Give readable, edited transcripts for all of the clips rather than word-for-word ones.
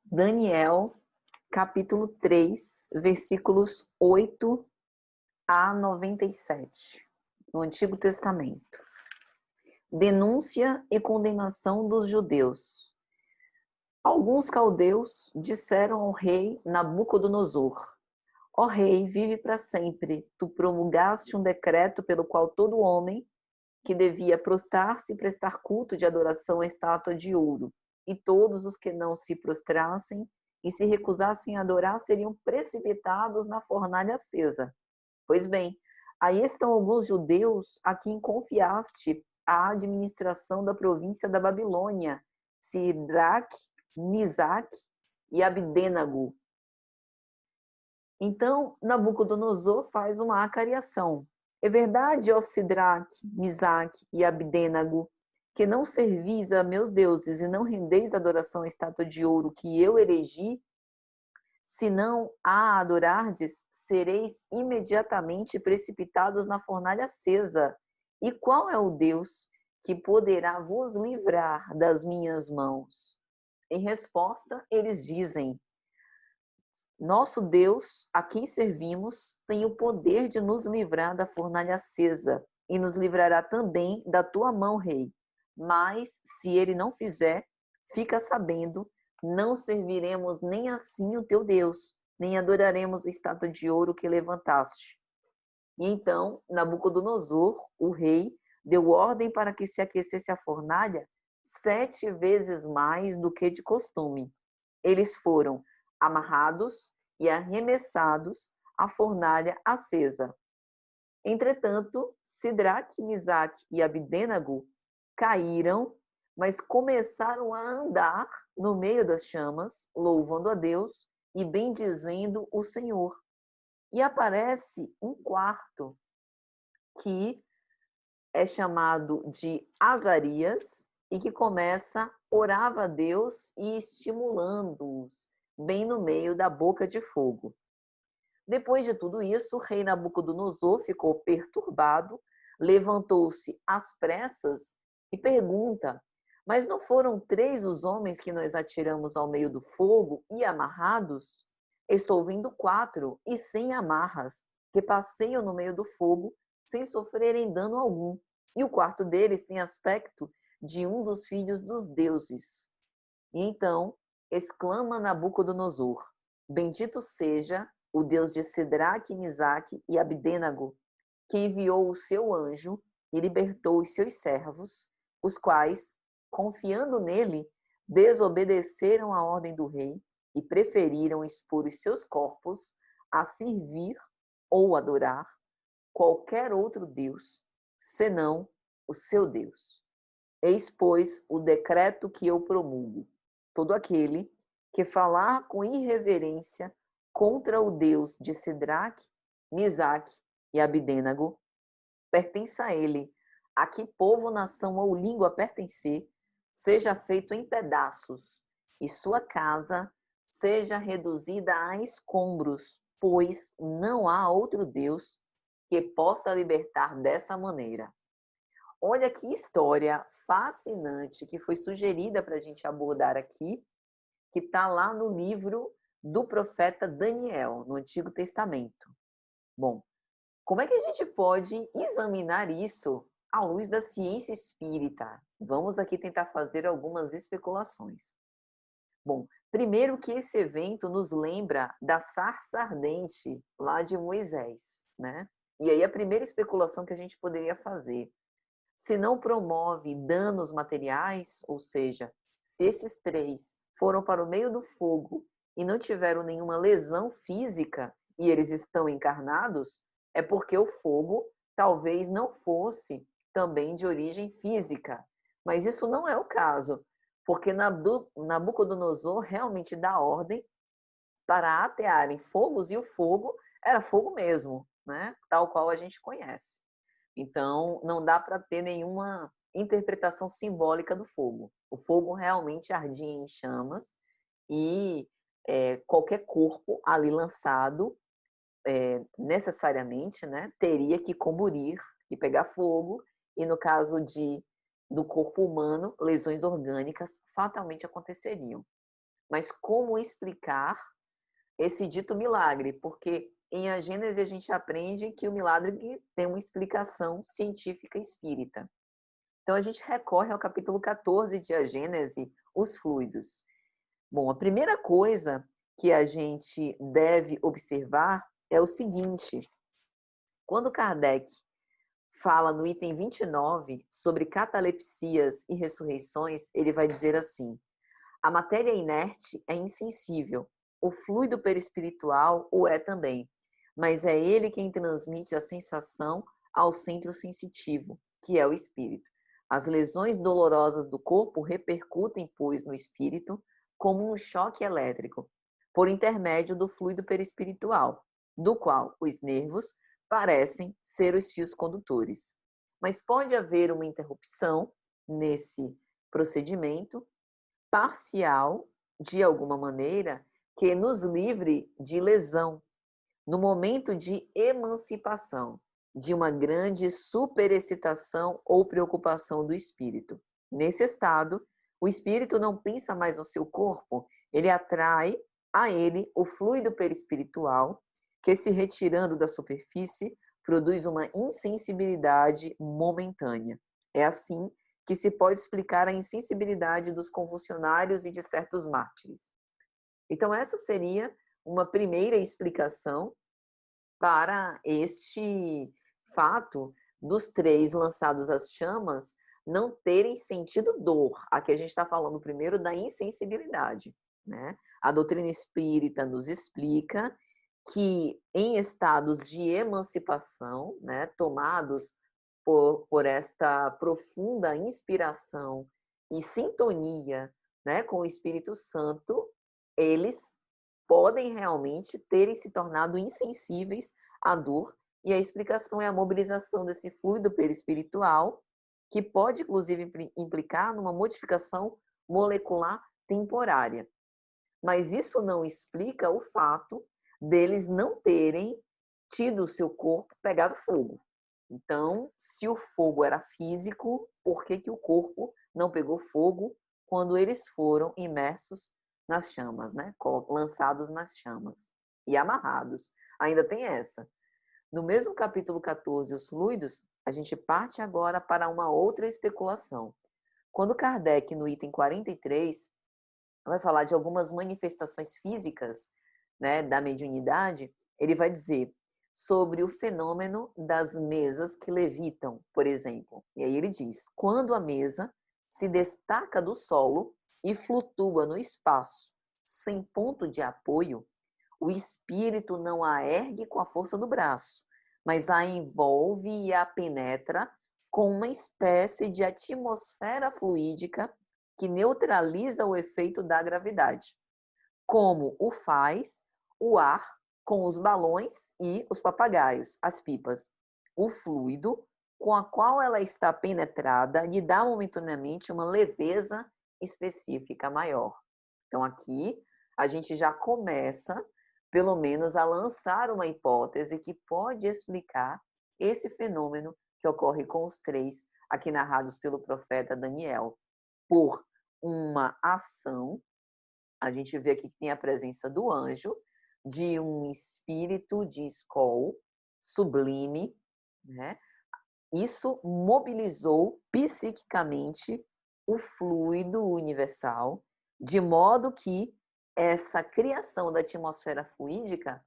Daniel, capítulo 3, versículos 8 a 97, no Antigo Testamento. Denúncia e condenação dos judeus. Alguns caldeus disseram ao rei Nabucodonosor: Ó rei, vive para sempre. Tu promulgaste um decreto pelo qual todo homem que devia prostrar-se e prestar culto de adoração à estátua de ouro, e todos os que não se prostrassem e se recusassem a adorar seriam precipitados na fornalha acesa. Pois bem, aí estão alguns judeus a quem confiaste a administração da província da Babilônia, Sidraque, Misaque e Abdênago. Então, Nabucodonosor faz uma acariação. É verdade, ó Sidraque, Misaque e Abdênago, que não servis a meus deuses e não rendeis adoração à estátua de ouro que eu erigi? Se não a adorardes, sereis imediatamente precipitados na fornalha acesa. E qual é o Deus que poderá vos livrar das minhas mãos? Em resposta, eles dizem: Nosso Deus, a quem servimos, tem o poder de nos livrar da fornalha acesa e nos livrará também da tua mão, rei. Mas, se ele não fizer, fica sabendo, não serviremos nem assim o teu Deus, nem adoraremos a estátua de ouro que levantaste. E então, Nabucodonosor, o rei, deu ordem para que se aquecesse a fornalha 7 vezes mais do que de costume. Eles foram amarrados e arremessados à fornalha acesa. Entretanto, Sidraque, Misaque e Abdênago caíram, mas começaram a andar no meio das chamas, louvando a Deus e bendizendo o Senhor. E aparece um quarto, que é chamado de Azarias, e que começa, orava a Deus e estimulando-os, bem no meio da boca de fogo. Depois de tudo isso, o rei Nabucodonosor ficou perturbado, levantou-se às pressas e pergunta: Mas não foram 3 os homens que nós atiramos ao meio do fogo e amarrados? Estou vendo 4 e sem amarras, que passeiam no meio do fogo sem sofrerem dano algum. E o quarto deles tem aspecto de um dos filhos dos deuses. E então exclama Nabucodonosor: Bendito seja o Deus de Sidraque, Misaque e Abdênago, que enviou o seu anjo e libertou os seus servos, os quais, confiando nele, desobedeceram à ordem do rei e preferiram expor os seus corpos a servir ou adorar qualquer outro Deus, senão o seu Deus. Eis, pois, o decreto que eu promulgo. Todo aquele que falar com irreverência contra o Deus de Sidraque, Misaque e Abdênago, pertence a ele, a que povo, nação ou língua pertencer, seja feito em pedaços, e sua casa seja reduzida a escombros, pois não há outro Deus que possa libertar dessa maneira. Olha que história fascinante que foi sugerida para a gente abordar aqui, que está lá no livro do profeta Daniel, no Antigo Testamento. Bom, como é que a gente pode examinar isso à luz da ciência espírita? Vamos aqui tentar fazer algumas especulações. Bom, primeiro que esse evento nos lembra da sarça ardente lá de Moisés, né? E aí a primeira especulação que a gente poderia fazer: se não promove danos materiais, ou seja, se esses 3 foram para o meio do fogo e não tiveram nenhuma lesão física e eles estão encarnados, é porque o fogo talvez não fosse também de origem física. Mas isso não é o caso, porque Nabucodonosor realmente dá ordem para atearem fogos e o fogo era fogo mesmo, né? Tal qual a gente conhece. Então, não dá para ter nenhuma interpretação simbólica do fogo. O fogo realmente ardia em chamas e qualquer corpo ali lançado, necessariamente, né, teria que comburir, que pegar fogo, e no caso do corpo humano, lesões orgânicas fatalmente aconteceriam. Mas como explicar esse dito milagre? Porque em A Gênese a gente aprende que o milagre tem uma explicação científica espírita. Então a gente recorre ao capítulo 14 de A Gênese, os fluidos. Bom, a primeira coisa que a gente deve observar é o seguinte: quando Kardec fala no item 29 sobre catalepsias e ressurreições, ele vai dizer assim: a matéria inerte é insensível, o fluido perispiritual o é também, mas é ele quem transmite a sensação ao centro sensitivo, que é o espírito. As lesões dolorosas do corpo repercutem, pois, no espírito como um choque elétrico, por intermédio do fluido perispiritual, do qual os nervos parecem ser os fios condutores. Mas pode haver uma interrupção nesse procedimento parcial, de alguma maneira, que nos livre de lesão, no momento de emancipação, de uma grande superexcitação ou preocupação do espírito. Nesse estado, o espírito não pensa mais no seu corpo, ele atrai a ele o fluido perispiritual, que, se retirando da superfície, produz uma insensibilidade momentânea. É assim que se pode explicar a insensibilidade dos convulsionários e de certos mártires. Então, essa seria uma primeira explicação para este fato dos 3 lançados às chamas não terem sentido dor. Aqui a gente está falando primeiro da insensibilidade, né? A doutrina espírita nos explica que em estados de emancipação, né, tomados por esta profunda inspiração e sintonia, né, com o Espírito Santo, eles podem realmente terem se tornado insensíveis à dor, e a explicação é a mobilização desse fluido perispiritual, que pode, inclusive, implicar numa modificação molecular temporária. Mas isso não explica o fato deles não terem tido o seu corpo pegado fogo. Então, se o fogo era físico, por que que o corpo não pegou fogo quando eles foram imersos nas chamas, né? Lançados nas chamas e amarrados? Ainda tem essa. No mesmo capítulo 14, os fluidos, a gente parte agora para uma outra especulação. Quando Kardec, no item 43, vai falar de algumas manifestações físicas, né, da mediunidade, ele vai dizer sobre o fenômeno das mesas que levitam, por exemplo. E aí ele diz: quando a mesa se destaca do solo e flutua no espaço, sem ponto de apoio, o espírito não a ergue com a força do braço, mas a envolve e a penetra com uma espécie de atmosfera fluídica que neutraliza o efeito da gravidade, como o faz o ar com os balões e os papagaios, as pipas. O fluido com a qual ela está penetrada lhe dá momentaneamente uma leveza específica maior. Então aqui a gente já começa, pelo menos, a lançar uma hipótese que pode explicar esse fenômeno que ocorre com os 3 aqui narrados pelo profeta Daniel. Por uma ação, a gente vê aqui que tem a presença do anjo, de um espírito de escol sublime, né? Isso mobilizou psiquicamente o fluido universal, de modo que essa criação da atmosfera fluídica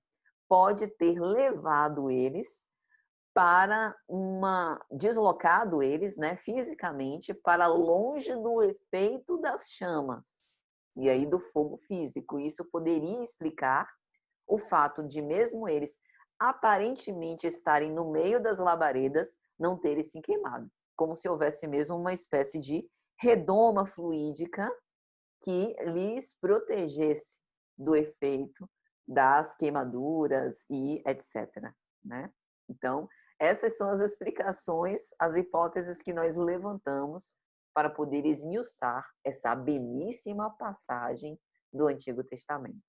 pode ter levado eles para deslocado eles, né, fisicamente, para longe do efeito das chamas, e aí do fogo físico. Isso poderia explicar o fato de, mesmo eles aparentemente estarem no meio das labaredas, não terem se queimado, como se houvesse mesmo uma espécie de redoma fluídica que lhes protegesse do efeito das queimaduras e etc, né? Então, essas são as explicações, as hipóteses que nós levantamos para poder esmiuçar essa belíssima passagem do Antigo Testamento.